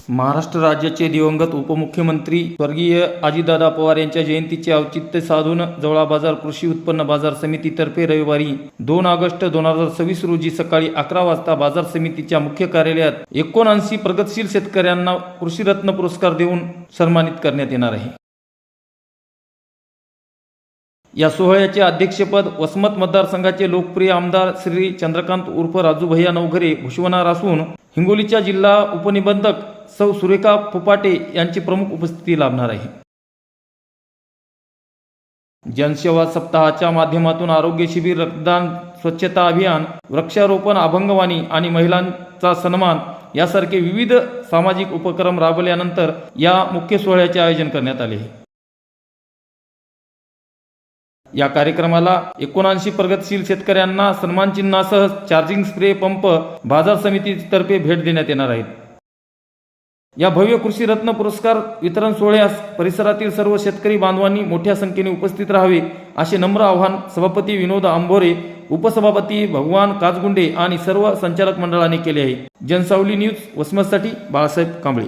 महाराष्ट्र राज्याचे दिवंगत उपमुख्यमंत्री स्वर्गीय अजितदादा पवार यांच्या जयंतीचे औचित्य साधून जवळा बाजार कृषी उत्पन्न बाजार समितीतर्फे रविवारी 2 ऑगस्ट 2026 रोजी सकाळी 11 वाजता बाजार समितीच्या मुख्य कार्यालयात 79 प्रगतशील शेतकऱ्यांना कृषीरत्न पुरस्कार देऊन सन्मानित करण्यात येणार आहे। या सोहळ्याचे अध्यक्षपद वसमत मतदारसंघाचे लोकप्रिय आमदार श्री चंद्रकांत उर्फ राजू भैया नवघरे भूषवणार असून हिंगोलीच्या जिल्हा उपनिबंधक सौ सुरेखा फुपाटे यांची प्रमुख उपस्थिती लाभणार आहे। जनसेवा सप्ताहाच्या माध्यमातून आरोग्य शिबिर, रक्तदान, स्वच्छता अभियान, वृक्षारोपण, अभंगवाणी आणि महिलांचा सन्मान यासारखे विविध सामाजिक उपक्रम राबवल्यानंतर या मुख्य सोहळ्याचे आयोजन करण्यात आले आहे। या कार्यक्रमाला 79 प्रगतशील शेतकऱ्यांना सन्मानचिन्हासह चार्जिंग स्प्रे पंप बाजार समितीतर्फे भेट देण्यात येणार आहेत। या भव्य कृषी रत्न पुरस्कार वितरण सोहळ्यास परिसरातील सर्व शेतकरी बांधवांनी मोठ्या संख्येने उपस्थित राहावे असे नम्र आवाहन सभापती विनोद आंबोरे, उपसभापती भगवान काजगुंडे आणि सर्व संचालक मंडळाने केले आहे। जनसावली न्यूज वसमतसाठी बाळासाहेब कांबळे।